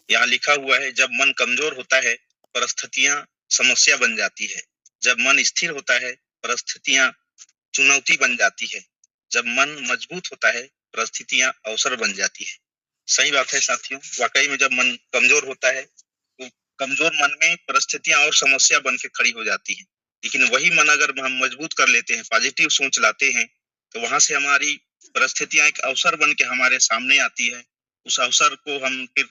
यहाँ लिखा हुआ है, जब मन कमजोर होता है परिस्थितियां समस्या बन जाती है, जब मन स्थिर होता है परिस्थितियां चुनौती बन जाती है, जब मन मजबूत होता है परिस्थितियां अवसर बन जाती है। सही बात है साथियों, वाकई में जब मन कमजोर होता है तो कमजोर मन में परिस्थितियां और समस्या बन के खड़ी हो जाती है। लेकिन वही मन अगर हम मजबूत कर लेते हैं, पॉजिटिव सोच लाते हैं, तो वहां से हमारी परिस्थितियां एक अवसर बन के हमारे सामने आती है। उस अवसर को हम फिर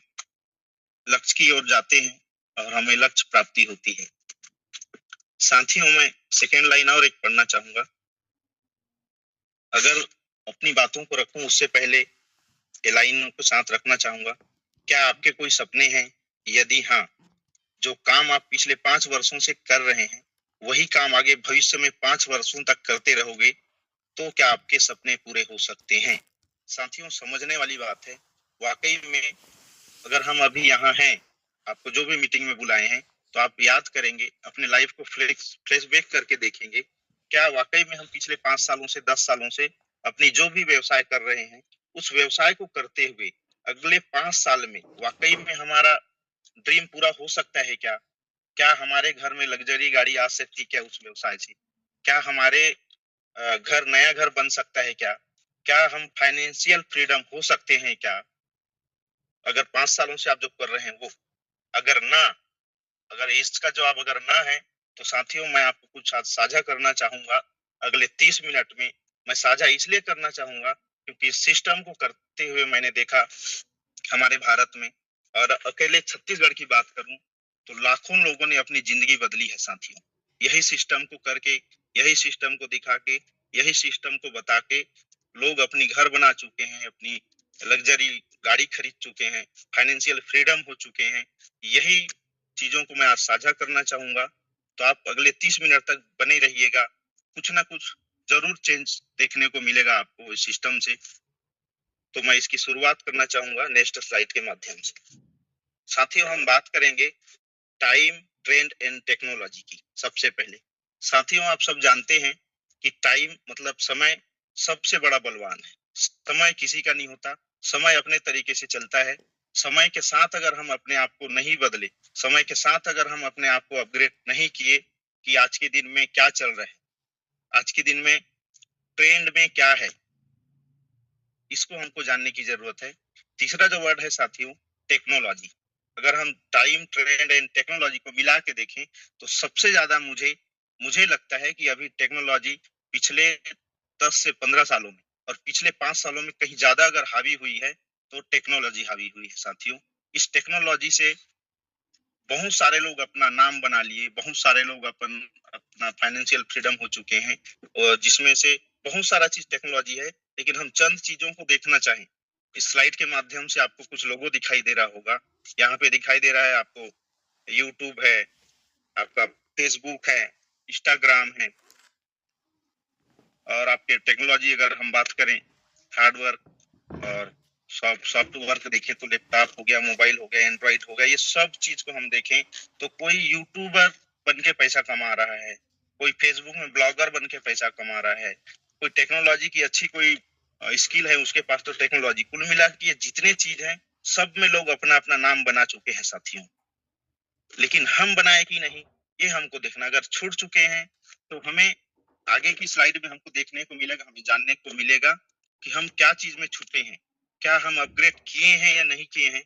लक्ष्य की ओर जाते हैं और हमें लक्ष्य प्राप्ति होती है। साथियों, मैं सेकेंड लाइन और एक पढ़ना चाहूंगा। अगर अपनी बातों को रखूं उससे पहले ये लाइन को साथ रखना चाहूंगा। क्या आपके कोई सपने हैं? यदि हाँ, जो काम आप पिछले 5 वर्षों से कर रहे हैं वही काम आगे भविष्य में 5 वर्षों तक करते रहोगे तो क्या आपके सपने पूरे हो सकते हैं? साथियों, समझने वाली बात है। वाकई में अगर हम अभी यहाँ हैं, आपको जो भी मीटिंग में बुलाए हैं, तो आप याद करेंगे, अपने लाइफ को फ्लैशबैक करके देखेंगे, क्या वाकई में हम पिछले 5 सालों से 10 सालों से अपनी जो भी व्यवसाय कर रहे हैं उस व्यवसाय को करते हुए अगले 5 साल में वाकई में हमारा ड्रीम पूरा हो सकता है क्या? क्या हमारे घर में लग्जरी गाड़ी आ सकती क्या उस व्यवसाय से? क्या हमारे घर नया घर बन सकता है क्या? क्या हम फाइनेंशियल फ्रीडम हो सकते हैं क्या? अगर 5 सालों से आप जो कर रहे हैं वो, अगर ना, अगर इसका जवाब अगर ना है, तो साथियों मैं आपको कुछ आज साझा करना चाहूंगा अगले 30 मिनट में। मैं साझा इसलिए करना चाहूंगा क्योंकि इस सिस्टम को करते हुए मैंने देखा हमारे भारत में, और अकेले छत्तीसगढ़ की बात करूं तो लाखों लोगों ने अपनी जिंदगी बदली है साथियों। यही सिस्टम को करके, यही सिस्टम को दिखा के, यही सिस्टम को बता के लोग अपनी घर बना चुके हैं, अपनी लग्जरी गाड़ी खरीद चुके हैं, फाइनेंशियल फ्रीडम हो चुके हैं। यही चीजों को मैं आज साझा करना चाहूंगा। तो आप अगले 30 मिनट तक बने रहिएगा, कुछ ना कुछ जरूर चेंज देखने को मिलेगा आपको इस सिस्टम से। तो मैं इसकी शुरुआत करना चाहूंगा नेक्स्ट स्लाइड के माध्यम से। साथियों, हम बात करेंगे टाइम, ट्रेंड एंड टेक्नोलॉजी की। सबसे पहले साथियों, आप सब जानते हैं कि टाइम मतलब समय सबसे बड़ा बलवान है। समय किसी का नहीं होता, समय अपने तरीके से चलता है। समय के साथ अगर हम अपने आप को नहीं बदले, समय के साथ अगर हम अपने आप को अपग्रेड नहीं किए कि आज के दिन में क्या चल रहा है, आज के दिन में ट्रेंड में क्या है, इसको हमको जानने की जरूरत है। तीसरा जो वर्ड है साथियों, टेक्नोलॉजी। अगर हम टाइम, ट्रेंड एंड टेक्नोलॉजी को मिला के देखें तो सबसे ज्यादा मुझे मुझे लगता है कि अभी टेक्नोलॉजी पिछले 10 से 15 सालों में और पिछले 5 सालों में कहीं ज्यादा अगर हावी हुई है तो टेक्नोलॉजी हावी हुई है साथियों। इस टेक्नोलॉजी से बहुत सारे लोग अपना नाम बना लिए, बहुत सारे लोग अपना फाइनेंशियल फ्रीडम हो चुके हैं, और जिसमें से बहुत सारा चीज टेक्नोलॉजी है। लेकिन हम चंद चीजों को देखना चाहें, इस स्लाइड के माध्यम से आपको कुछ लोगो दिखाई दे रहा होगा। यहाँ पे दिखाई दे रहा है आपको यूट्यूब है, आपका फेसबुक है, इंस्टाग्राम है, और आपके टेक्नोलॉजी अगर हम बात करें हार्डवर्क और सॉफ्टवर्क देखें तो लैपटॉप हो गया, मोबाइल हो गया, एंड्रॉइड हो गया, ये सब चीज को हम देखें तो कोई यूट्यूबर बन के पैसा कमा रहा है, कोई फेसबुक में ब्लॉगर बन के पैसा कमा रहा है, कोई टेक्नोलॉजी की अच्छी कोई स्किल है उसके पास तो टेक्नोलॉजी। कुल मिला के ये जितने चीज हैं सब में लोग अपना अपना नाम बना चुके हैं साथियों। लेकिन हम बनाए कि नहीं, ये हमको देखना। अगर छूट चुके हैं तो हमें आगे की स्लाइड में हमको देखने को मिलेगा, हमें जानने को मिलेगा कि हम क्या चीज में छूटे हैं, क्या हम अपग्रेड किए हैं या नहीं किए हैं।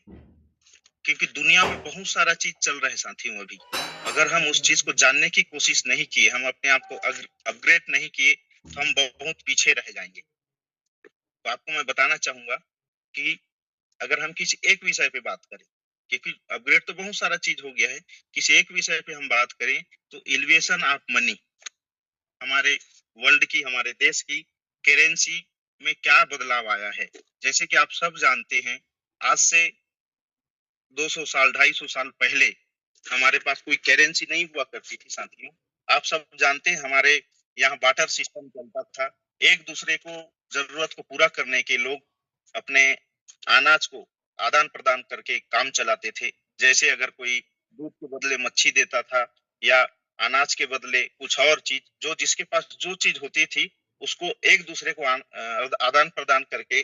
क्योंकि दुनिया में बहुत सारा चीज चल रहा है साथियों अभी, अगर हम उस चीज को जानने की कोशिश नहीं किए, हम अपने आप को अपग्रेड नहीं किए, तो हम बहुत पीछे रह जाएंगे। तो आपको मैं बताना चाहूंगा कि अगर हम किसी एक विषय पे बात करें, क्योंकि अपग्रेड तो बहुत सारा चीज हो गया है, किसी एक विषय पे हम बात करें तो एलिवेशन ऑफ मनी, हमारे वर्ल्ड की, हमारे देश की करेंसी में क्या बदलाव आया है। जैसे कि आप सब जानते हैं, आज से 200 साल, 250 साल पहले हमारे पास कोई करेंसी नहीं हुआ करती थी साथियों। आप सब जानते हैं हमारे यहाँ बाटर सिस्टम चलता था। एक दूसरे को जरूरत को पूरा करने के लोग अपने अनाज को आदान प्रदान करके काम चलाते थे। जैसे अगर कोई दूध के बदले मच्छी देता था या अनाज के बदले कुछ और चीज, जो जिसके पास जो चीज होती थी उसको एक दूसरे को आदान प्रदान करके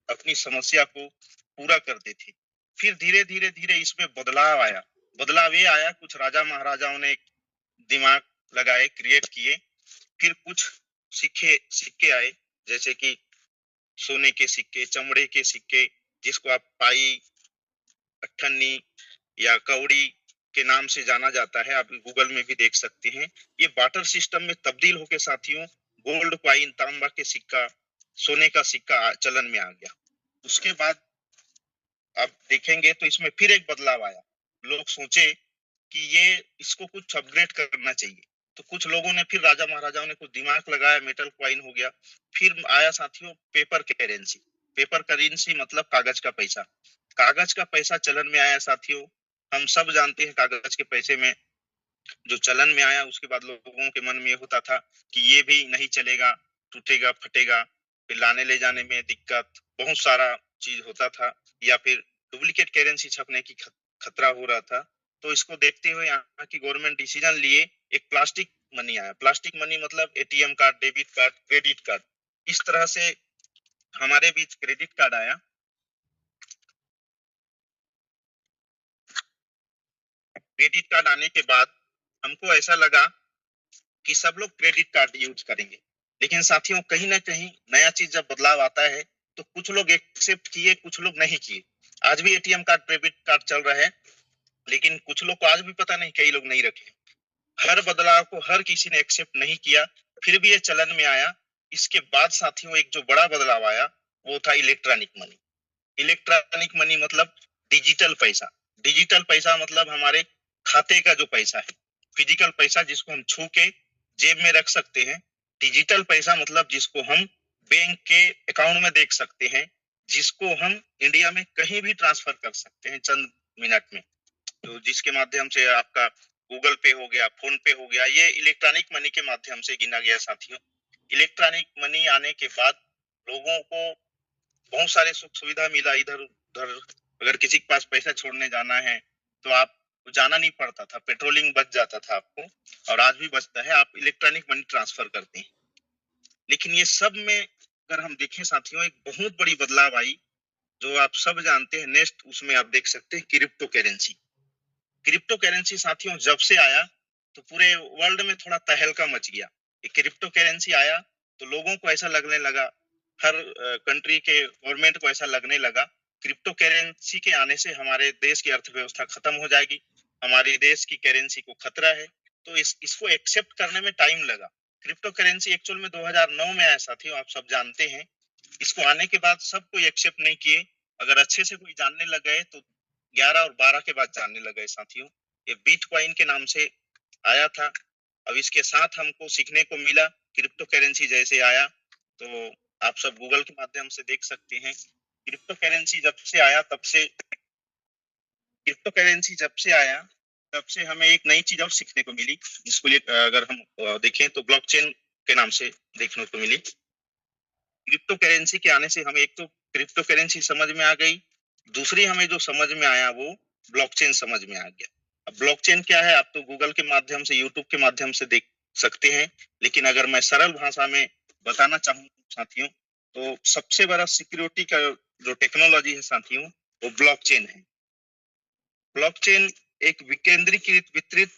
अपनी समस्या को पूरा करते थे। फिर धीरे धीरे धीरे इसमें बदलाव आया। बदलाव ये आया, कुछ राजा महाराजाओं ने दिमाग लगाए, क्रिएट किए। फिर कुछ सिक्के सिक्के आए, जैसे कि सोने के सिक्के, चमड़े के सिक्के, जिसको आप पाई, अट्ठन्नी या कौड़ी के नाम से जाना जाता है, आप गूगल में भी देख सकते हैं। ये बाटर सिस्टम में तब्दील होकर साथियों गोल्ड कॉइन, तांबा के सिक्का, सोने का सिक्का चलन में आ गया। उसके बाद आप देखेंगे तो इसमें फिर एक बदलाव आया। लोग सोचे कि ये इसको कुछ अपग्रेड करना चाहिए, तो कुछ लोगों ने, फिर राजा महाराजाओं ने कुछ दिमाग लगाया, मेटल कॉइन हो गया। फिर आया साथियों पेपर करेंसी। पेपर करेंसी मतलब कागज का पैसा। कागज का पैसा चलन में आया साथियों। हम सब जानते हैं कागज के पैसे में जो चलन में आया, उसके बाद लोगों के मन में ये होता था कि ये भी नहीं चलेगा, टूटेगा फटेगा, फिर लाने ले जाने में दिक्कत, बहुत सारा चीज होता था, या फिर डुप्लीकेट करेंसी छपने की खतरा हो रहा था। तो इसको देखते हुए यहाँ की गवर्नमेंट डिसीजन लिए, एक प्लास्टिक मनी आया। प्लास्टिक मनी मतलब ATM card, debit card, credit card, इस तरह से हमारे बीच क्रेडिट कार्ड आया। क्रेडिट कार्ड आने के बाद हमको ऐसा लगा कि सब लोग क्रेडिट कार्ड यूज करेंगे, लेकिन साथियों कहीं ना कहीं नया चीज जब बदलाव आता है तो कुछ लोग एक्सेप्ट किए, कुछ लोग नहीं किए। आज भी एटीएम कार्ड, डेबिट कार्ड चल रहा है, लेकिन कुछ लोग को आज भी पता नहीं, कई लोग नहीं रखे। हर बदलाव को हर किसी ने एक्सेप्ट नहीं किया, फिर भी ये चलन में आया। इसके बाद साथियों एक जो बड़ा बदलाव आया वो था इलेक्ट्रॉनिक मनी। इलेक्ट्रॉनिक मनी मतलब डिजिटल पैसा। डिजिटल पैसा मतलब हमारे खाते का जो पैसा है, फिजिकल पैसा जिसको हम छू के जेब में रख सकते हैं। डिजिटल पैसा मतलब जिसको हम बैंक के अकाउंट में देख सकते हैं, जिसको हम इंडिया में कहीं भी ट्रांसफर कर सकते हैं चंद मिनट में। तो जिसके माध्यम से आपका गूगल पे हो गया, फोन पे हो गया, ये इलेक्ट्रॉनिक मनी के माध्यम से गिना गया साथियों। इलेक्ट्रॉनिक मनी आने के बाद लोगों को बहुत सारे सुख सुविधा मिला। इधर उधर अगर किसी के पास पैसा छोड़ने जाना है तो आप जाना नहीं पड़ता था, पेट्रोलिंग बच जाता था आपको, और आज भी बचता है, आप इलेक्ट्रॉनिक मनी ट्रांसफर करते हैं। लेकिन ये सब में अगर हम देखें साथियों, एक बहुत बड़ी बदलाव आई जो आप सब जानते हैं। नेक्स्ट उसमें आप देख सकते हैं क्रिप्टो करेंसी। क्रिप्टो करेंसी साथियों जब से आया तो पूरे वर्ल्ड में थोड़ा तहलका मच गया। ये क्रिप्टो करेंसी आया तो लोगों को ऐसा लगने लगा, हर कंट्री के गवर्नमेंट को ऐसा लगने लगा, क्रिप्टो करेंसी के आने से हमारे देश की अर्थव्यवस्था खत्म हो जाएगी, हमारे देश की करेंसी को खतरा है। तो इसको एक्सेप्ट करने में टाइम लगा। क्रिप्टो करेंसी एक्चुअल में 2009 में आया साथियों, आप सब जानते हैं। इसको आने के बाद सब कोई एक्सेप्ट नहीं किए। अगर अच्छे से कोई जानने लग गए तो 11 और 12 के बाद जानने लग गए साथियों। ये बिटकॉइन के नाम से आया था। अब इसके साथ हमको सीखने को मिला, क्रिप्टो करेंसी जैसे आया तो आप सब गूगल के माध्यम से देख सकते हैं। क्रिप्टो करेंसी जब से आया तब से, क्रिप्टो करेंसी जब से आया तब से हमें एक नई चीज और सीखने को मिली, जिसको अगर हम देखें तो ब्लॉकचेन के नाम से देखने को मिली। क्रिप्टो करेंसी के आने से हमें एक तो क्रिप्टो करेंसी समझ में आ गई, दूसरी हमें जो समझ में आया वो ब्लॉकचेन समझ में आ गया। अब ब्लॉकचेन क्या है आप तो गूगल के माध्यम से, यूट्यूब के माध्यम से देख सकते हैं, लेकिन अगर मैं सरल भाषा में बताना चाहूँ साथियों, तो सबसे बड़ा सिक्योरिटी का जो टेक्नोलॉजी है साथियों वो ब्लॉकचेन है। ब्लॉकचेन एक विकेंद्रीकृत वितरित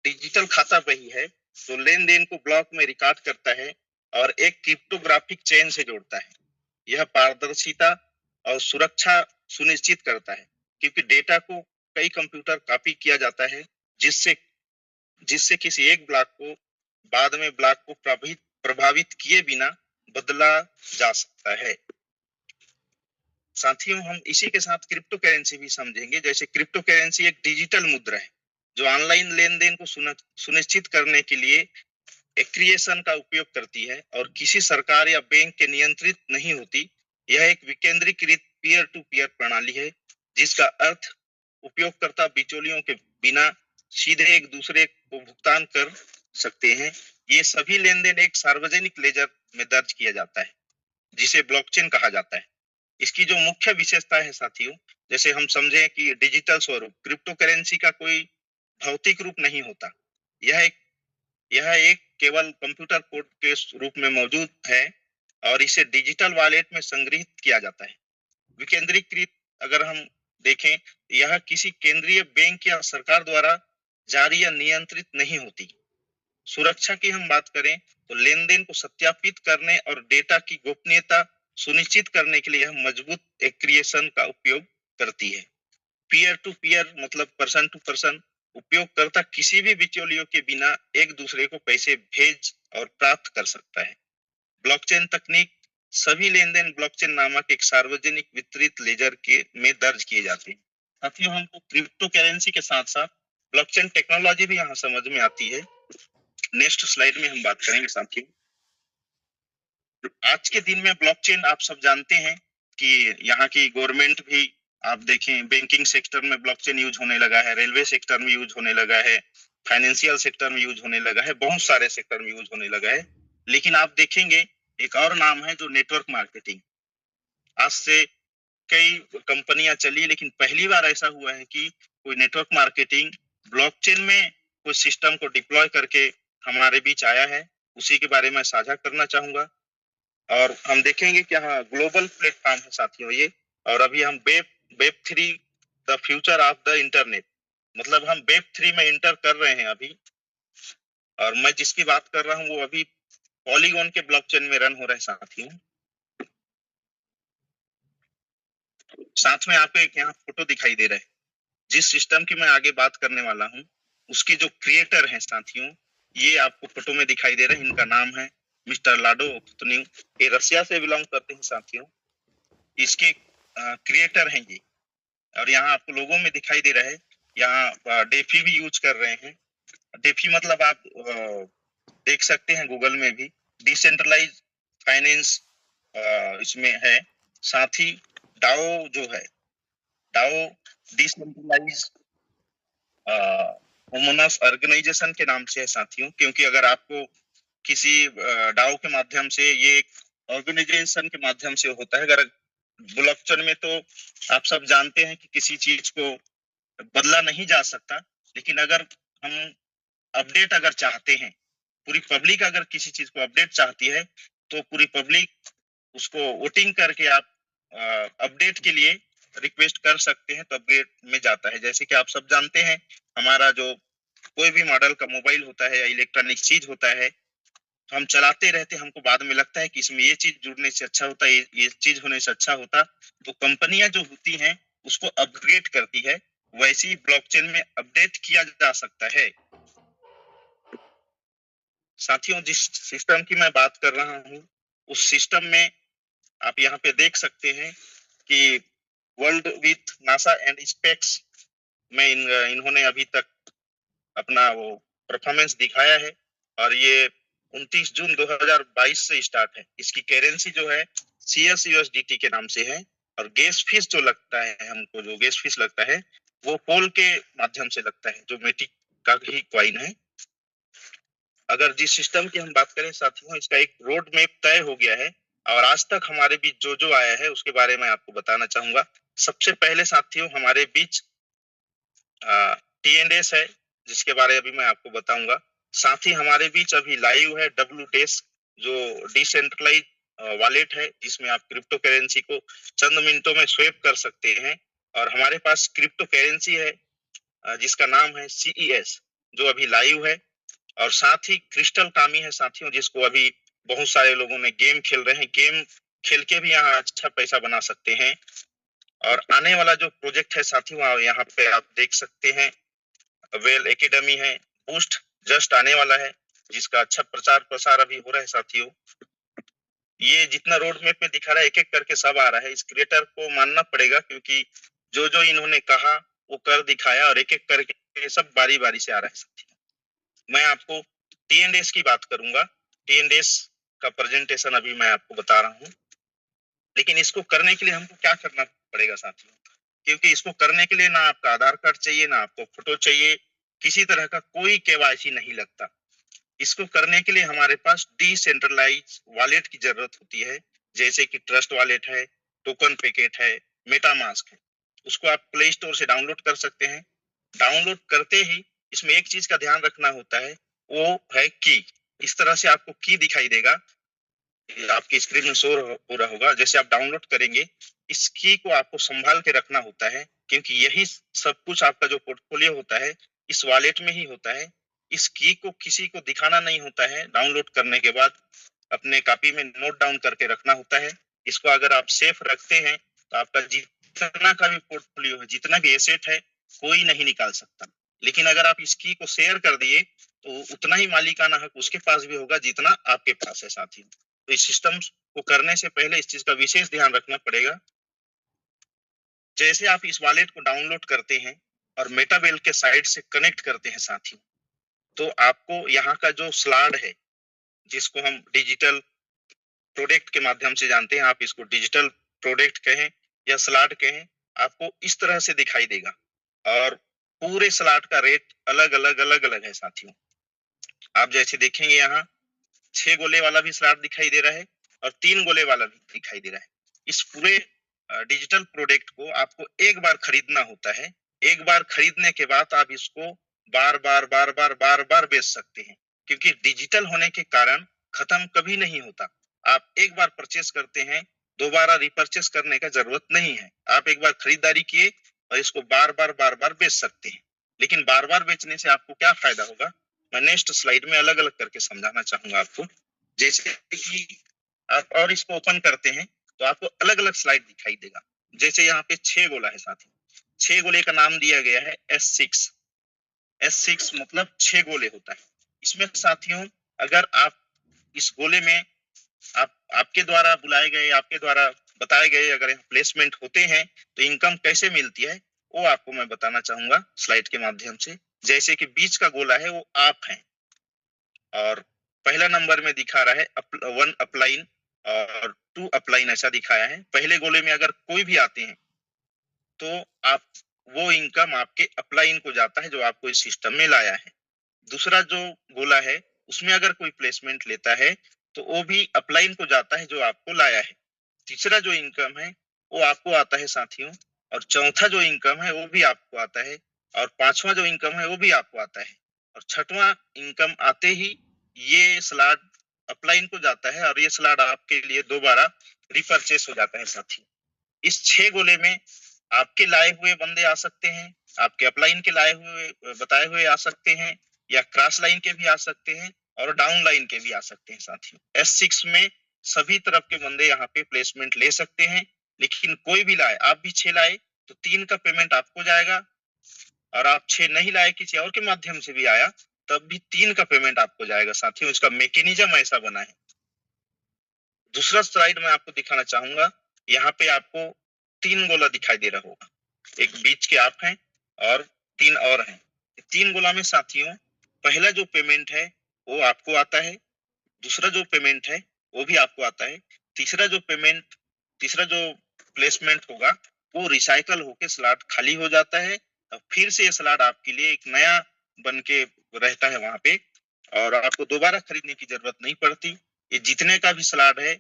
डिजिटल खाता वही है जो लेन देन को ब्लॉक में रिकॉर्ड करता है और एक क्रिप्टोग्राफिक चेन से जोड़ता है। यह पारदर्शिता और सुरक्षा सुनिश्चित करता है, क्योंकि डेटा को कई कंप्यूटर कॉपी किया जाता है, जिससे जिससे किसी एक ब्लॉक को बाद में ब्लॉक को प्रभावित किए बिना बदला जा सकता है। साथियों हम इसी के साथ क्रिप्टो करेंसी भी समझेंगे। जैसे क्रिप्टो करेंसी एक डिजिटल मुद्रा है जो ऑनलाइन लेन देन को सुनिश्चित करने के लिए एक्रिएशन का उपयोग करती है और किसी सरकार या बैंक के नियंत्रित नहीं होती। यह एक विकेंद्रीकृत पीयर टू पीयर प्रणाली है, जिसका अर्थ उपयोगकर्ता बिचौलियों के बिना सीधे एक दूसरे को भुगतान कर सकते हैं। ये सभी लेन देन एक सार्वजनिक लेजर में दर्ज किया जाता है, जिसे ब्लॉकचेन कहा जाता है। इसकी जो मुख्य विशेषता है साथियों, जैसे हम समझे कि डिजिटल स्वरूप, क्रिप्टो करेंसी का कोई भौतिक रूप नहीं होता। यह एक केवल कंप्यूटर कोड के रूप में मौजूद है और इसे डिजिटल वॉलेट में संग्रहित किया जाता है। विकेंद्रीकृत अगर हम देखें, यह किसी केंद्रीय बैंक या सरकार द्वारा जारी या नियंत्रित नहीं होती। सुरक्षा की हम बात करें तो लेन-देन को सत्यापित करने और डेटा की गोपनीयता सुनिश्चित करने के लिए यह मजबूत एन्क्रिप्शन का उपयोग करती है। पीयर टू पीयर मतलब पर्सन टू पर्सन, उपयोगकर्ता किसी भी बिचौलियों के बिना एक दूसरे को पैसे भेज और प्राप्त कर सकता है। ब्लॉकचेन तकनीक, सभी लेन-देन ब्लॉकचेन नामक एक सार्वजनिक वितरित लेजर के में दर्ज किए जाते हैं। साथियों, हमको क्रिप्टो करेंसी के साथ-साथ ब्लॉकचेन टेक्नोलॉजी भी यहाँ समझ में आती है। नेक्स्ट स्लाइड में हम बात करेंगे साथियों। आज के दिन में ब्लॉकचेन आप सब जानते हैं कि यहाँ की गवर्नमेंट भी, आप देखें, बैंकिंग सेक्टर में ब्लॉकचेन यूज होने लगा है, रेलवे सेक्टर में यूज होने लगा है, फाइनेंशियल सेक्टर में यूज होने लगा है, बहुत सारे सेक्टर में यूज होने लगा है। लेकिन आप देखेंगे एक और नाम है जो नेटवर्क मार्केटिंग। आज से कई कंपनियां चली, लेकिन पहली बार ऐसा हुआ है कि कोई नेटवर्क मार्केटिंग ब्लॉकचेन में कुछ सिस्टम को डिप्लॉय करके हमारे बीच आया है। उसी के बारे में साझा करना चाहूंगा। और हम देखेंगे कि हाँ, ग्लोबल प्लेटफॉर्म है साथियों ये। और अभी हम web 3, the future of the internet, मतलब हम वेब 3 में इंटर कर रहे हैं अभी। और मैं जिसकी बात कर रहा हूँ वो अभी पॉलीगॉन के ब्लॉकचेन में रन हो रहा है साथियों। साथ में आपको एक यहाँ फोटो दिखाई दे रहा है। जिस सिस्टम की मैं आगे बात करने वाला हूँ उसके जो क्रिएटर हैं साथियों, ये आपको फोटो में दिखाई दे रहे हैं। इनका नाम है मिस्टर लाडो पुतन्यू। ये रसिया से बिलोंग करते हैं साथियों। इसके क्रिएटर हैं ये। और यहाँ आपको लोगों में दिखाई दे रहा है, यहाँ डेफी भी यूज कर रहे हैं। डेफी मतलब आप देख सकते हैं गूगल में भी, डिसेंट्रलाइज फाइनेंस इसमें है। साथ ही डाओ जो है, डाओ डिसेंट्रलाइज होमोनस ऑर्गेनाइजेशन के नाम से है साथियों। क्योंकि अगर आपको किसी डाओ के माध्यम से, ये एक ऑर्गेनाइजेशन के माध्यम से होता है। अगर ब्लॉकचेन में तो आप सब जानते हैं कि किसी चीज को बदला नहीं जा सकता, लेकिन अगर हम अपडेट अगर चाहते हैं, पूरी पब्लिक अगर किसी चीज को अपडेट चाहती है तो पूरी पब्लिक उसको वोटिंग करके आप अपडेट के लिए रिक्वेस्ट कर सकते हैं, तो अपडेट में जाता है। जैसे कि आप सब जानते हैं, हमारा जो कोई भी मॉडल का मोबाइल होता है या इलेक्ट्रॉनिक चीज होता है, हम चलाते रहते हैं, हमको बाद में लगता है कि इसमें ये चीज जुड़ने से अच्छा होता, ये चीज होने से अच्छा होता, तो कंपनियां जो होती हैं उसको अपग्रेड करती है। वैसे ही ब्लॉकचेन में अपडेट किया जा सकता है। साथियों, जिस सिस्टम की मैं बात कर रहा हूँ उस सिस्टम में आप यहाँ पे देख सकते हैं कि world with NASA and space में इन्होंने अभी तक अपना वो परफॉर्मेंस दिखाया है। और ये 29 जून 2022 से स्टार्ट है। इसकी करेंसी जो है CSUSDT के नाम से है। और गैस फीस जो लगता है, हमको जो गैस फीस लगता है वो पोल के माध्यम से लगता है, जो मेटिक का ही क्वाइन है। अगर जिस सिस्टम की हम बात करें साथियों, इसका एक रोड मैप तय हो गया है। और आज तक हमारे बीच जो जो आया है उसके बारे में आपको बताना चाहूंगा। सबसे पहले साथियों हमारे बीच TNS है, जिसके बारे में अभी मैं आपको बताऊंगा। साथ ही हमारे बीच अभी लाइव है WDesk, जो डिसेंट्रलाइज वॉलेट है, जिसमें आप क्रिप्टो करेंसी को चंद मिनटों में स्वेप कर सकते हैं। और हमारे पास क्रिप्टो करेंसी है जिसका नाम है CES, जो अभी लाइव है। और साथ ही क्रिस्टल कामी है साथियों, जिसको अभी बहुत सारे लोगों ने गेम खेल रहे हैं। गेम खेल के भी यहाँ अच्छा पैसा बना सकते हैं। और आने वाला जो प्रोजेक्ट है साथियों, यहाँ पे आप देख सकते हैं, वेल एकेडमी है, बूस्ट जस्ट आने वाला है, जिसका अच्छा प्रचार प्रसार अभी हो रहा है साथियों। ये जितना रोड मैप में दिखा रहा है, एक एक करके सब आ रहा है। इस क्रिएटर को मानना पड़ेगा, क्योंकि जो जो इन्होंने कहा वो कर दिखाया, और एक एक करके सब बारी बारी से आ रहा है साथियों। मैं आपको TNS की बात करूंगा। TNS का प्रेजेंटेशन अभी मैं आपको बता रहा हूँ। लेकिन इसको करने के लिए हमको क्या करना पड़ेगा साथियों? क्योंकि इसको करने के लिए ना आपका आधार कार्ड चाहिए, ना आपको फोटो चाहिए, किसी तरह का कोई KYC नहीं लगता। इसको करने के लिए हमारे पास डिसेंट्रलाइज वॉलेट की जरूरत होती है, जैसे कि ट्रस्ट वॉलेट है, टोकन पैकेट है, मेटामास्क है। उसको आप प्ले स्टोर से डाउनलोड कर सकते हैं। डाउनलोड करते ही इसमें एक चीज का ध्यान रखना होता है, वो है की। इस तरह से आपको की दिखाई देगा। आपकी स्क्रीन में शो हो रहा होगा, जैसे आप डाउनलोड करेंगे, इस की को आपको संभाल के रखना होता है, क्योंकि यही सब कुछ आपका जो पोर्टफोलियो होता है इस वॉलेट में ही होता है। इस की को किसी को दिखाना नहीं होता है, डाउनलोड करने के बाद अपने कॉपी में नोट डाउन करके रखना होता है। इसको अगर आप सेफ रखते हैं तो आपका जितना का भी पोर्टफोलियो है, जितना भी एसेट है, कोई नहीं निकाल सकता। लेकिन अगर आप इस की को शेयर कर दिए तो उतना ही मालिकाना हक उसके पास भी होगा जितना आपके पास है साथी। तो इस सिस्टम को करने से पहले इस चीज का विशेष ध्यान रखना पड़ेगा। जैसे आप इस वॉलेट को डाउनलोड करते हैं और मेटावेल के साइट से कनेक्ट करते हैं साथी, तो आपको यहाँ का जो स्लॉट है, जिसको हम डिजिटल प्रोडक्ट के माध्यम से जानते हैं, आप इसको डिजिटल प्रोडक्ट कहें या स्लॉट कहें, आपको इस तरह से दिखाई देगा। और पूरे स्लॉट का रेट अलग अलग है साथियों। आप जैसे देखेंगे यहाँ 6 गोले वाला भी स्लॉट दिखाई दे रहा है और 3 गोले वाला भी दिखाई दे रहा है। इस पूरे डिजिटल प्रोडक्ट को आपको एक बार खरीदना होता है। एक बार खरीदने के बाद आप इसको बार बार बेच सकते हैं, क्योंकि डिजिटल होने के कारण खत्म कभी नहीं होता। आप एक बार परचेस करते हैं, दोबारा रिपर्चेस करने का जरूरत नहीं है। आप एक बार खरीदारी किए और इसको बार बार बेच सकते हैं। लेकिन बार बार बेचने से आपको क्या फायदा होगा, मैं नेक्स्ट स्लाइड में अलग अलग करके समझाना चाहूंगा आपको। जैसे कि आप और इसको ओपन करते हैं तो आपको अलग अलग स्लाइड दिखाई देगा। जैसे यहाँ पे 6 गोला है साथी, 6 गोले का नाम दिया गया है S6। S6 मतलब 6 गोले होता है। इसमें साथियों अगर आप इस गोले में आपके द्वारा बुलाए गए, आपके द्वारा बताए गए अगर प्लेसमेंट होते हैं तो इनकम कैसे मिलती है वो आपको मैं बताना चाहूंगा स्लाइड के माध्यम से। जैसे कि बीच का गोला है वो आप हैं और पहला नंबर में दिखा रहा है 1 अपलाइन और 2 अपलाइन ऐसा दिखाया है। पहले गोले में अगर कोई भी आते हैं तो आप वो इनकम आपके अपलाइन को जाता है जो आपको इस सिस्टम में लाया है। दूसरा जो गोला है उसमें अगर कोई प्लेसमेंट लेता है तो वो भी अपलाइन को जाता है जो आपको लाया है। तीसरा जो इनकम है वो आपको आता है साथियों, और चौथा जो इनकम है वो भी आपको आता है, और पांचवा जो इनकम है वो भी आपको आता है, और छठवां इनकम आते ही ये स्लॉट अपलाइन को जाता है और ये स्लॉट आपके लिए दोबारा रिपर्चेस हो जाता है साथी। इस 6 गोले में आपके लाए हुए बंदे आ सकते हैं, आपके अपलाइन के लाए हुए बताए हुए आ सकते हैं, या क्रॉस लाइन के भी आ सकते हैं और डाउन लाइन के भी आ सकते हैं साथियों। S6 में सभी तरफ के बंदे यहाँ पे प्लेसमेंट ले सकते हैं। लेकिन कोई भी लाए, आप भी 6 लाए तो 3 का पेमेंट आपको जाएगा, और आप 6 नहीं लाए किसी और के माध्यम से भी आया तब भी 3 का पेमेंट आपको जाएगा साथियों। इसका मैकेनिज्म ऐसा बना है। दूसरा स्लाइड में आपको दिखाना चाहूंगा, यहाँ पे आपको 3 गोला दिखाई दे रहा होगा। एक बीच के आप हैं और 3 और हैं। 3 गोला में साथियों पहला जो पेमेंट है वो आपको आता है, दूसरा जो पेमेंट है वो भी आपको आता है, तीसरा जो प्लेसमेंट होगा वो रिसाइकल होके स्लॉट खाली हो जाता है और फिर से ये स्लॉट आपके लिए एक नया बन के रहता है वहां पे, और आपको दोबारा खरीदने की जरूरत नहीं पड़ती। ये जितने का भी स्लॉट है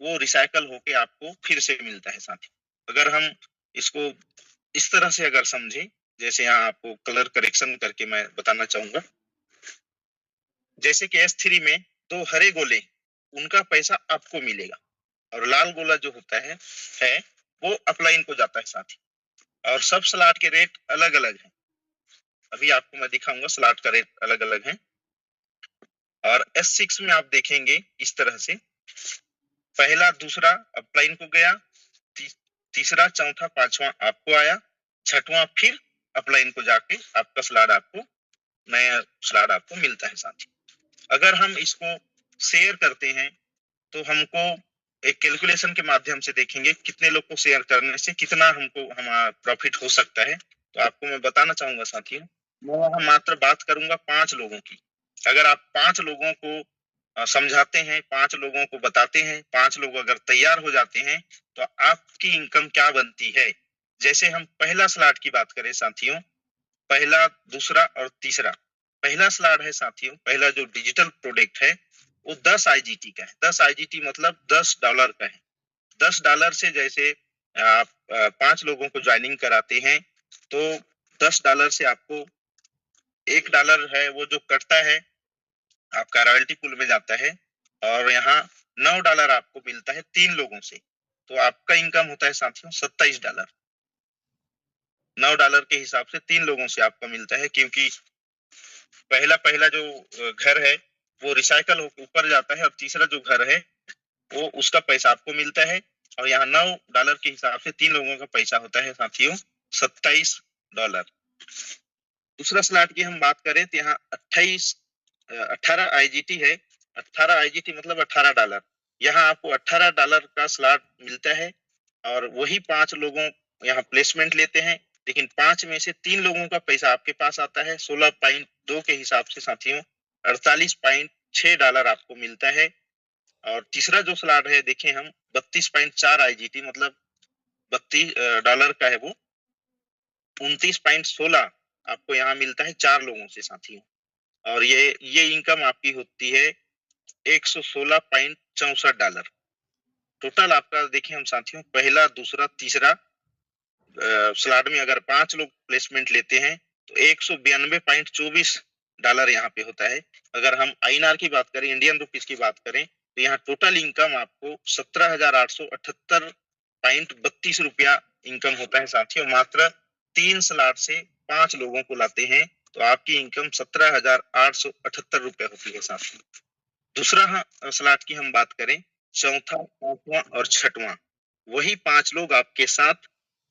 वो रिसाइकल होके आपको फिर से मिलता है साथी। अगर हम इसको इस तरह से अगर समझे, जैसे यहाँ आपको कलर करेक्शन करके मैं बताना चाहूंगा। जैसे कि S3 में 2 हरे गोले, उनका पैसा आपको मिलेगा, और लाल गोला जो होता है वो अपलाइन को जाता है साथी। और सब स्लॉट के रेट अलग अलग हैं। अभी आपको मैं दिखाऊंगा स्लॉट का रेट अलग अलग है। और S6 में आप देखेंगे इस तरह से पहला दूसरा अपलाइन को गया, तीसरा चौथा पांचवा आपको आया, छठवां फिर अपलाइन को जाके आपका स्लॉट आपको नया स्लॉट आपको मिलता है साथी। अगर हम इसको शेयर करते हैं तो हमको एक कैलकुलेशन के माध्यम से देखेंगे कितने लोग को शेयर करने से कितना हमको हमारा प्रॉफिट हो सकता है। तो आपको मैं बताना चाहूंगा साथियों, मैं यहाँ मात्र बात करूंगा 5 लोगों की। अगर आप 5 लोगों को समझाते हैं, 5 लोगों को बताते हैं, 5 लोग अगर तैयार हो जाते हैं तो आपकी इनकम क्या बनती है। जैसे हम पहला स्लॉट की बात करें साथियों, पहला दूसरा और तीसरा, पहला स्लॉट है साथियों, पहला जो डिजिटल प्रोडक्ट है वो 10 IGT का है। 10 IGT मतलब $10 का है। $10 से जैसे आप 5 लोगों को ज्वाइनिंग कराते हैं तो $10 से आपको $1 है वो जो कटता है आपका रॉयल्टी पूल में जाता है, और यहाँ $9 आपको मिलता है 3 लोगों से, तो आपका इनकम होता है साथियों $27। $9 के हिसाब से 3 लोगों से आपका मिलता है, क्योंकि पहला पहला जो घर है वो रिसाइकल होकर ऊपर जाता है, और तीसरा जो घर है वो उसका पैसा आपको मिलता है। और यहाँ $9 के हिसाब से 3 लोगों का पैसा होता है साथियों $27। दूसरा स्लॉट की हम बात करें तो यहाँ 18 आईजीटी है। 18 आईजीटी मतलब $18। यहाँ आपको $18 का स्लॉट मिलता है, और वही 5 लोगों यहाँ प्लेसमेंट लेते हैं, लेकिन 5 में से 3 लोगों का पैसा आपके पास आता है 16.2 के हिसाब से साथियों $48.6 आपको मिलता है। और तीसरा जो स्लॉट है देखें हम 32.4 आईजीटी मतलब $32 का है, वो 29.16 आपको यहाँ मिलता है 4 लोगों से साथियों। और ये इनकम आपकी होती है $116.64। टोटल आपका देखें हम साथियों, पहला दूसरा तीसरा स्लॉट में अगर 5 लोग प्लेसमेंट लेते हैं तो $192.24 यहाँ पे होता है। अगर हम आईएनआर की बात करें, इंडियन रुपीस की बात करें, तो यहाँ टोटल इनकम आपको 17,878.32 रुपया इनकम होता है साथियों। मात्र 3 स्लॉट से 5 लोगों को लाते हैं तो आपकी इनकम 17,878 रुपया होती है साथियों। दूसरा स्लॉट की हम बात करें, चौथा, पांचवा और छठवां, वही 5 लोग आपके साथ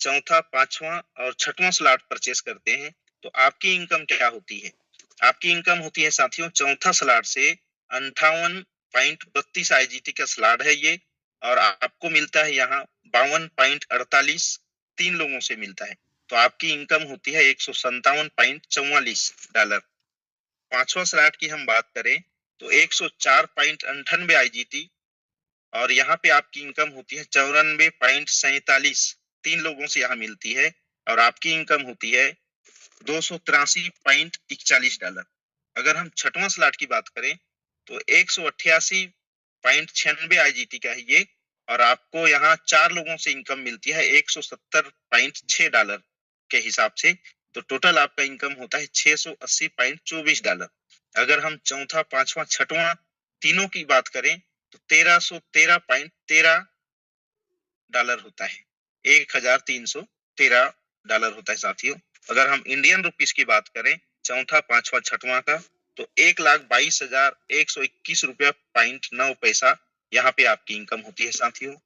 चौथा, पांचवा और छठवां स्लॉट परचेस करते हैं तो आपकी इनकम क्या होती है? आपकी इनकम होती है साथियों चौथा स्लॉट से 58.32 आईजीटी का स्लॉट है ये, और आपको मिलता है यहाँ 52.48 3 लोगों से मिलता है, तो आपकी इनकम होती है $157.44। पांचवा स्लॉट की हम बात करें तो 104.98 आईजीटी, और यहाँ पे आपकी इनकम होती है 94.47 3 लोगों से यहाँ मिलती है, और आपकी इनकम होती है $283.41। अगर हम छठवां स्लॉट की बात करें तो 188.96 आईजीटी का है ये, और आपको यहाँ 4 लोगों से इनकम मिलती है $170.6 के हिसाब से, तो टोटल आपका इनकम होता है $680.24। अगर हम चौथा, पांचवा, छठवां तीनों की बात करें तो $1,313 होता है, $1,313 होता है साथियों। अगर हम इंडियन रुपीस की बात करें चौथा, पांचवा, छठवां का, तो 1,22,121.9 यहाँ पे आपकी इनकम होती है साथियों।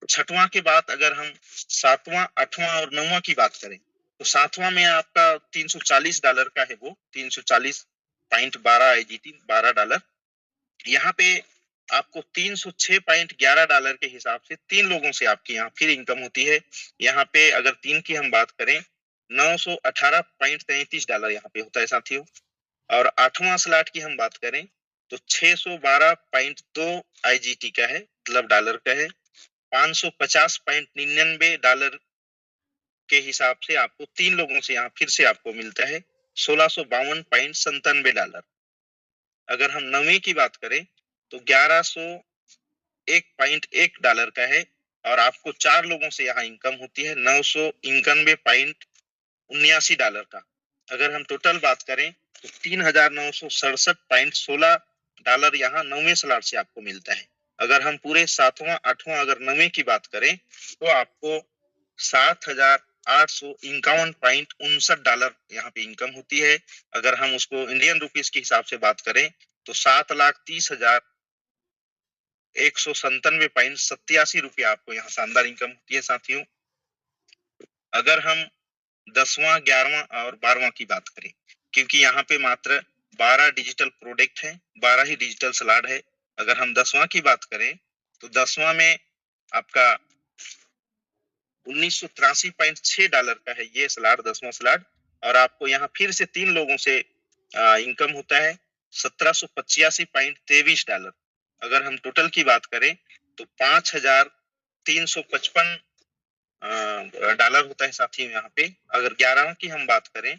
छठवां के बाद अगर हम सातवां, आठवां और नौवां की बात करें तो सातवां में आपका $340 का है, वो 340.12 आईजीटी $12। यहाँ पे आपको $306.11 के हिसाब से 3 लोगों से आपकी यहाँ फिर इनकम होती है। यहाँ पे अगर 3 की हम बात करें $918.33 यहाँ पे होता है साथियों। और आठवां स्लॉट की हम बात करें तो 612.2 आईजीटी का है, मतलब डॉलर का है। $550.99 के हिसाब से आपको 3 लोगों से यहाँ फिर से आपको मिलता है $1652.97। अगर हम नौवीं की बात करें तो $1101.1 का है, और आपको 4 लोगों से यहाँ इनकम होती है $991.79 का। अगर हम टोटल बात करें तो $3,967.16 यहाँ नौवें स्लॉट से आपको मिलता है। अगर हम पूरे सातवां, आठवां अगर नौवें की बात करें तो आपको $7,851.59 यहाँ पे इनकम होती है। अगर हम उसको इंडियन रुपीस के हिसाब से बात करें तो 7,30,197.87 रुपया आपको यहाँ शानदार इनकम होती है साथियों। अगर हम 10वां, 11वां और 12वां की बात करें, क्योंकि यहाँ पे मात्र 12 डिजिटल प्रोडक्ट हैं, 12 ही डिजिटल स्लॉट है। अगर हम 10वां की बात करें तो 10वां में आपका $1983.6 का है ये स्लॉट, 10वां स्लॉट, और आपको यहाँ फिर से 3 लोगों से इनकम होता है $1785.23। अगर हम टोटल की बात करें तो $5,355 होता है साथियों यहाँ पे। अगर 11वां की हम बात करें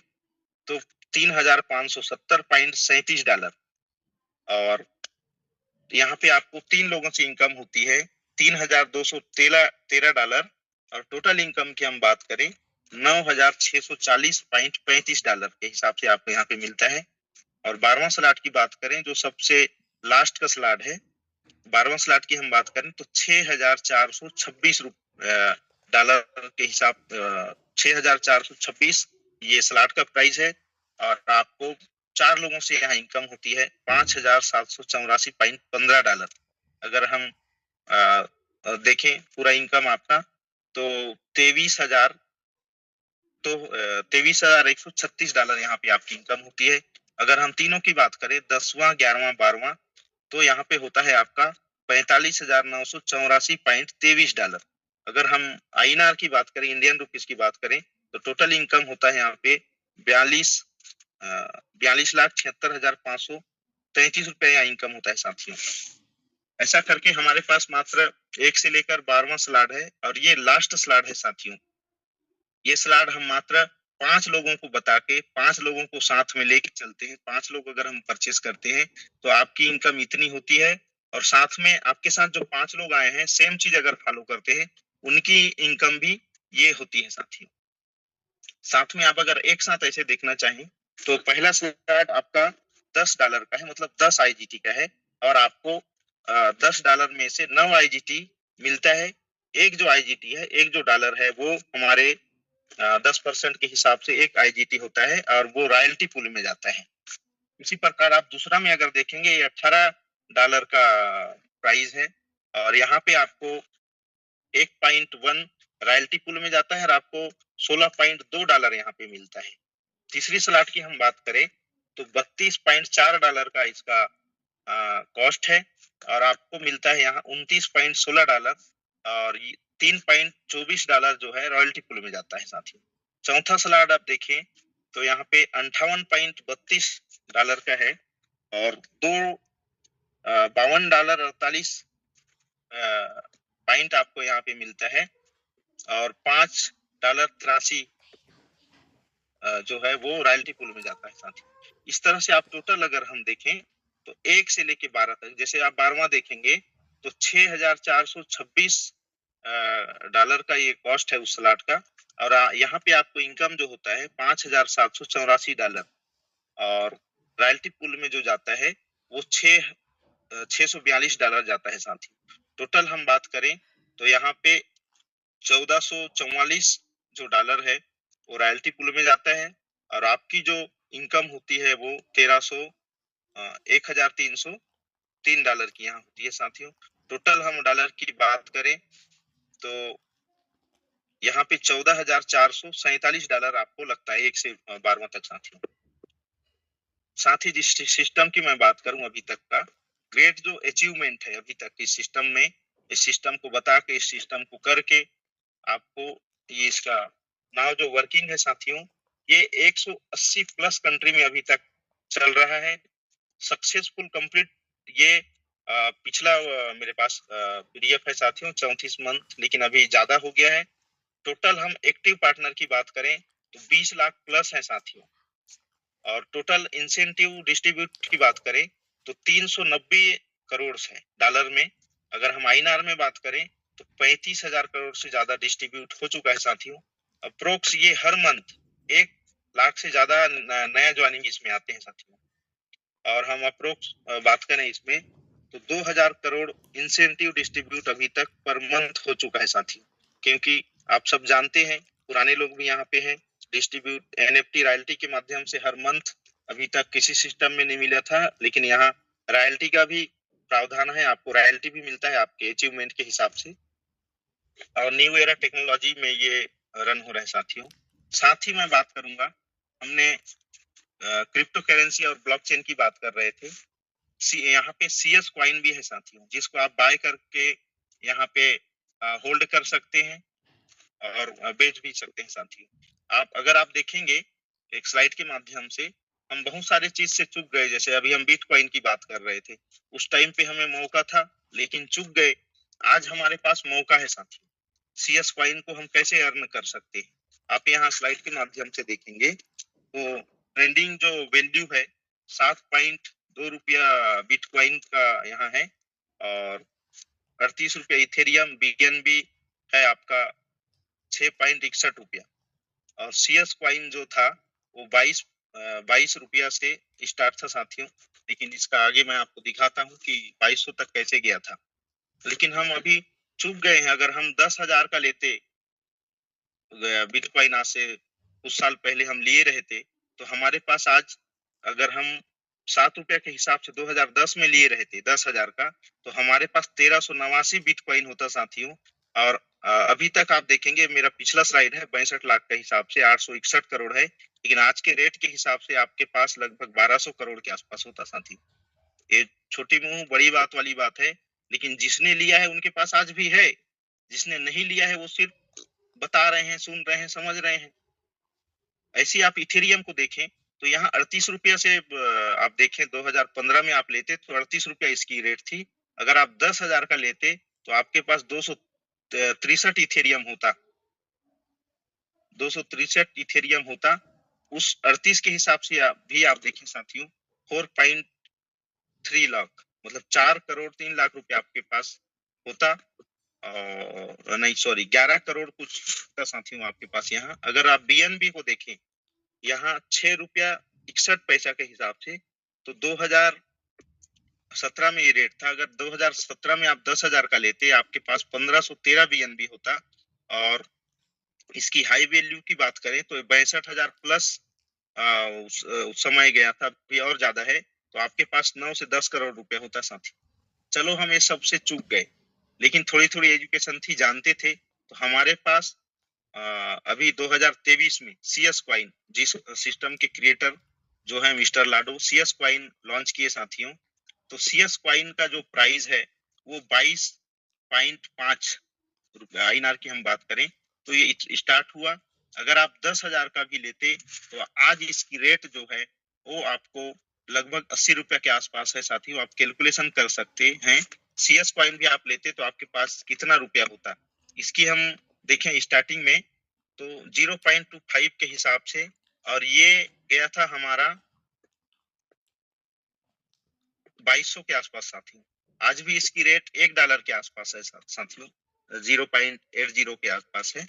तो $3,570.37, और यहाँ पे आपको 3 लोगों से इनकम होती है $3,213, और टोटल इनकम की हम बात करें $9,640.35 के हिसाब से आपको यहाँ पे मिलता है। और 12वां स्लॉट की बात करें जो सबसे लास्ट का स्लॉट है, 12वां स्लॉट की हम बात करें तो $6,426 के हिसाब 6,426 ये स्लॉट का प्राइस है। और आपको 4 लोगों से यहाँ इनकम होती है $5,784.15। अगर हम देखें पूरा इनकम आपका तो 23,136 यहाँ पे आपकी इनकम होती है। अगर हम तीनों की बात करें 10वां 11वां 12वां तो यहाँ पे होता है आपका $45,984.23। अगर हम INR की बात करें, इंडियन रुपीस की बात करें तो टोटल इनकम होता है यहाँ पे 42,76,533 यहाँ इनकम होता है साथियों। ऐसा करके हमारे पास मात्र 1 से लेकर 12वां स्लॉट है और ये लास्ट स्लॉट है साथियों। ये स्लॉट हम मात्र 5 लोगों को बता के 5 लोगों को साथ में लेके चलते हैं। 5 लोग अगर हम परचेस करते हैं तो आपकी इनकम इतनी होती है और साथ में आपके साथ जो 5 लोग आए हैं सेम चीज अगर फॉलो करते हैं उनकी इनकम भी ये होती है साथियों। साथ में आप अगर एक साथ ऐसे देखना चाहें तो पहला स्लॉट आपका $10 का है, मतलब 10 IGT का है और आपको $10 में से 9 IGT मिलता है। एक जो IGT है, एक जो डॉलर है वो हमारे 10% के हिसाब से एक IGT होता है और वो रॉयल्टी पूल में जाता है। इसी प्रकार आप दूसरा में अगर देखेंगे ये $18 का प्राइस है और यहाँ पे आपको 1.1 रॉयल्टी पूल में जाता है और आपको $16.2 यहाँ पे मिलता है। तीसरी स्लॉट की हम बात करें तो $32.4 का इसका कॉस्ट है और आपको मिलता है यहाँ $29.16 और $3.24 जो है रॉयल्टी पूल में जाता है साथियों। चौथा स्लॉट आप देखें तो यहाँ पे $58.32 का है और $52.48 पॉइंट आपको यहाँ पे मिलता है और $5.83 जो है वो रॉयल्टी पूल में जाता है साथियों। इस तरह से आप टोटल अगर हम देखें तो 1 से लेके 12 तक, जैसे आप 12वां देखेंगे तो $6,426 का ये कॉस्ट है उस स्लॉट का और यहाँ पे आपको इनकम जो होता है $5,784 और रॉयल्टी पूल में जो जाता है वो $642 जाता है साथी। टोटल हम बात करें तो यहाँ पे 1444 जो डॉलर है वो रॉयल्टी पूल में जाता है और आपकी जो इनकम होती है वो 1,303 डॉलर की यहाँ होती है साथियों। टोटल हम डॉलर की बात करें तो यहाँ पे $14,447 आपको लगता है 1 से 12वां तक साथियों। साथ ही जिस सिस्टम की मैं बात करूं अभी तक का ग्रेट जो अचीवमेंट है अभी तक इस सिस्टम में, इस सिस्टम को बता के, इस सिस्टम को करके आपको ये इसका नाउ जो वर्किंग है साथियों, ये 180 प्लस कंट्री में अभी तक चल रहा है। सक्सेसफुल कंप्लीट ये पिछला मेरे पास PDF है साथियों 34 मंथ, लेकिन अभी ज्यादा हो गया है। टोटल हम एक्टिव पार्टनर की बात करें तो 20 लाख प्लस है साथियों और टोटल इंसेंटिव डिस्ट्रीब्यूट की बात करें तो 390 करोड़ है डॉलर में। अगर हम INR में बात करें तो 35,000 करोड़ से ज्यादा डिस्ट्रीब्यूट हो चुका है साथियों। अप्रोक्स ये हर मंथ 1 लाख से ज्यादा नया ज्वाइनिंग इसमें आते हैं साथियों और हम अप्रोक्स बात करें इसमें तो 2,000 करोड़ इंसेंटिव डिस्ट्रीब्यूट अभी तक पर मंथ हो चुका है साथियों। क्योंकि आप सब जानते हैं, पुराने लोग भी यहाँ पे हैं, डिस्ट्रीब्यूट NFT रॉयल्टी के माध्यम से हर मंथ अभी तक किसी सिस्टम में नहीं मिला था, लेकिन यहाँ रॉयल्टी का भी प्रावधान है, आपको रॉयल्टी भी मिलता है आपके अचीवमेंट के हिसाब से और न्यू एरा टेक्नोलॉजी में ये रन हो रहा है साथियों। साथ ही मैं बात करूंगा, हमने क्रिप्टो करेंसी और ब्लॉकचेन की बात कर रहे थे। यहाँ पे CS कॉइन भी है साथियों, जिसको आप बाय करके यहाँ पे होल्ड कर सकते हैं और बेच भी सकते हैं साथियों। अगर आप देखेंगे एक स्लाइड के माध्यम से, हम बहुत सारे चीज से चूक गए। जैसे अभी हम बिटकॉइन की बात कर रहे थे, उस टाइम पे हमें मौका था लेकिन चूक गए। आज हमारे पास मौका है साथियों, CS कॉइन को हम कैसे अर्न कर सकते हैं। आप यहाँ स्लाइड के माध्यम से देखेंगे तो ट्रेंडिंग जो वैल्यू है 7.2 रुपया बिटकॉइन का यहाँ है और 38 रुपया इथेरियम, BNB है आपका 6.61 रुपया और CS कॉइन जो था वो 22 रुपया से स्टार्ट था साथियों, लेकिन इसका आगे मैं आपको दिखाता हूँ कि 2200 तक कैसे गया था। लेकिन हम अभी चूक गए हैं। अगर हम 10,000 का लेते बिटकॉइन, आज से कुछ साल पहले हम लिए रहे थे, तो हमारे पास आज, अगर हम 7 रुपया के हिसाब से 2010 में लिए रहे थे 10,000 का, तो हमारे पास 1389 बिटकॉइन होता साथियों। और अभी तक आप देखेंगे, मेरा पिछला स्लाइड है 62 लाख के हिसाब से 861 करोड़ है, लेकिन आज के रेट के हिसाब से आपके पास लगभग 1200 करोड़ के आसपास होता साथी। ये छोटी मुंह बड़ी बात वाली बात है, लेकिन जिसने लिया है उनके पास आज भी है। जिसने नहीं लिया है वो सिर्फ बता रहे हैं, सुन रहे हैं, समझ रहे हैं। ऐसे आप इथेरियम को देखें तो यहाँ 38 रुपया से आप देखें 2015 में आप लेते तो 38 रुपया इसकी रेट थी। अगर आप 10,000 का लेते तो आपके पास 263 इथेरियम होता, 263 इथेरियम होता। उस 38 के हिसाब से आप देखें साथियों, 4.3 लाख, मतलब 4 करोड़ 3 लाख रुपए आपके पास होता। और नहीं, सॉरी, 11 करोड़ कुछ का साथियों आपके पास। यहाँ अगर आप बीएनबी को देखें, यहाँ 6 रुपया 61 पैसा के हिसाब से, तो 2017 में ये रेट था। अगर 2017 में आप 10,000 का लेते, आपके पास 1513 बीएनबी होता। और इसकी हाई वैल्यू की बात करें तो 62,000 प्लस उस समय गया था, भी और ज्यादा है, तो आपके पास 9 से 10 करोड़ रुपए होता साथी। चलो हम ये सबसे चूक गए, लेकिन थोड़ी थोड़ी एजुकेशन थी, जानते थे। तो हमारे पास अभी 2023 में सीएस क्वाइन, जिस सिस्टम के क्रिएटर जो है मिस्टर लाडो, सीएस क्वाइन लॉन्च किए साथियों। तो सीएस क्वाइन का जो प्राइस है वो 22.5 रुपए आईएनआर की हम बात करें तो ये स्टार्ट हुआ। अगर आप 10,000 का भी लेते तो आज इसकी रेट जो है वो आपको लगभग 80 रुपए के आसपास है साथियों। आप कैलकुलेशन कर सकते हैं। सीएस क्वाइन भी आप लेते तो आपके पास कितना रुपया होता, इसकी हम देखें स्टार्टिंग में तो 0.25 के हिसाब से, और ये गया था हमारा 2200 के आसपास साथियों। आज भी इसकी रेट $1 के आसपास है साथियों, 0.80 के आसपास है।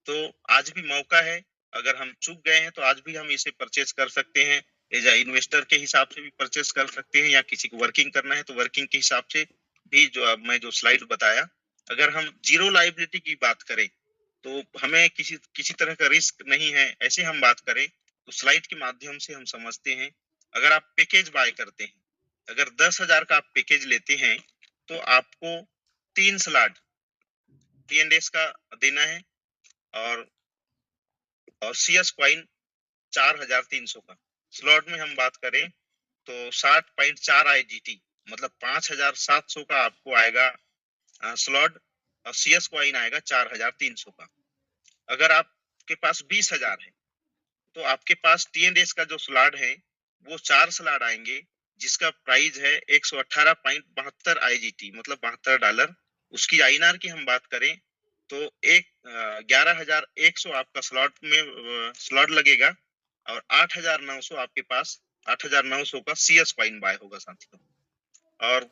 तो आज भी मौका है, अगर हम चूक गए हैं तो आज भी हम इसे परचेस कर सकते हैं। एज इन्वेस्टर के हिसाब से भी परचेस कर सकते हैं, या किसी को वर्किंग करना है तो वर्किंग के हिसाब से भी, जो मैं जो स्लाइड बताया। अगर हम जीरो लाइबिलिटी की बात करें तो हमें किसी किसी तरह का रिस्क नहीं है, ऐसे हम बात करें तो स्लाइड के माध्यम से हम समझते हैं। अगर आप पैकेज बाय करते हैं, अगर 10,000 का आप पैकेज लेते हैं तो आपको 3 स्लॉट टीएनडीएस का देना है, और सीएस क्वाइन 4,300 का। स्लॉट में हम बात करें तो 60.4 आईजीटी, मतलब 5,700 का आपको आएगा स्लॉट, और सीएस क्वाइन आएगा 4,300 का। अगर आपके पास 20,000 है तो आपके पास टीएनडीएस का जो स्लॉट है वो 4 स्लॉट आएंगे, जिसका प्राइस है 118.72 आईजीटी, मतलब $72। उसकी आईएनआर की हम बात करें तो 11,100 आपका स्लॉट लगेगा, और 8,900 आपके पास 8,900 का सीएस क्वाइन बाय होगा साथियों। और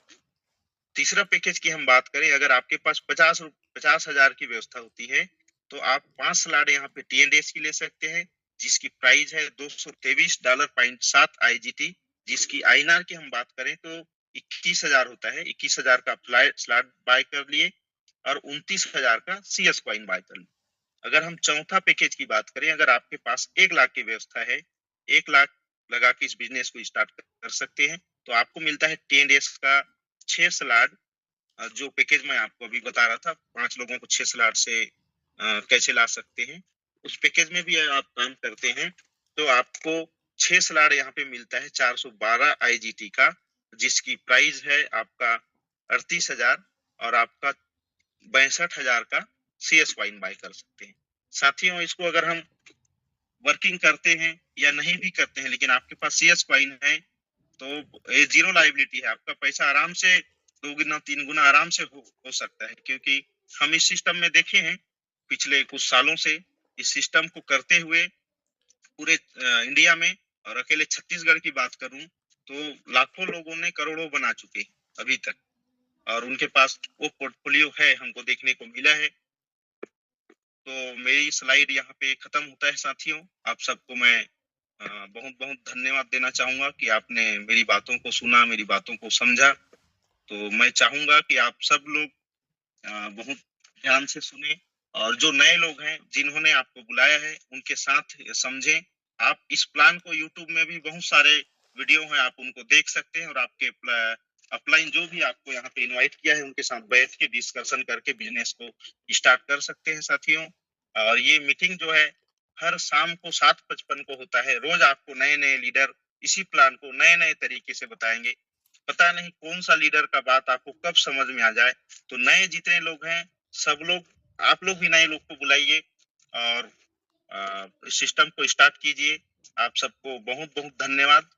तीसरा पैकेज की हम बात करें, अगर आपके पास 50,000 की व्यवस्था होती है तो आप 5 स्लॉट यहाँ पे टीएनडीएस की ले सकते हैं, जिसकी प्राइस है $223.7 आईजीटी। जिसकी आईएनआर की हम बात करें तो 21,000 होता है। 21,000 का स्लॉट बाय कर लिए, और 29,000 का सीएस क्वाइन बाय कर लिए। अगर हम चौथा पैकेज की बात करें, अगर आपके पास 1 लाख की व्यवस्था है, 1 लाख लगा के इस बिजनेस को स्टार्ट कर सकते हैं, तो आपको मिलता है टीएनडीएस का 6 स्लॉट। जो पैकेज मैं आपको अभी बता रहा था, 5 लोगों को 6 स्लॉट से कैसे ला सकते हैं, उस पैकेज में भी आप काम करते हैं तो आपको 6 स्लॉट यहाँ पे मिलता है 412 आईजीटी का, जिसकी प्राइस है आपका 38,000, और आपका 62,000 का सीएस वाइन बाय कर सकते हैं साथियों। इसको अगर हम वर्किंग करते हैं या नहीं भी करते हैं, लेकिन आपके पास सीएस वाइन है तो ये जीरो लाइबिलिटी है। आपका पैसा आराम से 2 गुना 3 गुना आराम से हो सकता है, क्योंकि हम इस सिस्टम में देखे हैं पिछले कुछ सालों से इस सिस्टम को करते हुए पूरे इंडिया में। और अकेले छत्तीसगढ़ की बात करूं तो लाखों लोगों ने करोड़ों बना चुके हैं अभी तक, और उनके पास वो पोर्टफोलियो है, हमको देखने को मिला है। तो मेरी स्लाइड यहाँ पे खत्म होता है साथियों। आप सबको मैं बहुत बहुत धन्यवाद देना चाहूंगा कि आपने मेरी बातों को सुना, मेरी बातों को समझा। तो मैं चाहूंगा कि आप सब लोग बहुत ध्यान से सुने, और जो नए लोग हैं जिन्होंने आपको बुलाया है उनके साथ समझें। आप इस प्लान को यूट्यूब में भी बहुत सारे वीडियो हैं, आप उनको देख सकते हैं, और आपके अपलाइन जो भी आपको यहाँ पे इनवाइट किया है उनके साथ बैठ के डिस्कशन करके बिजनेस को स्टार्ट कर सकते हैं साथियों। और ये मीटिंग जो है हर शाम को 7:55 को होता है। रोज आपको नए नए लीडर इसी प्लान को नए नए तरीके से बताएंगे। पता नहीं कौन सा लीडर का बात आपको कब समझ में आ जाए। तो नए जितने लोग हैं सब लोग, आप लोग भी नए लोग को बुलाइए और सिस्टम को स्टार्ट कीजिए। आप सबको बहुत बहुत धन्यवाद।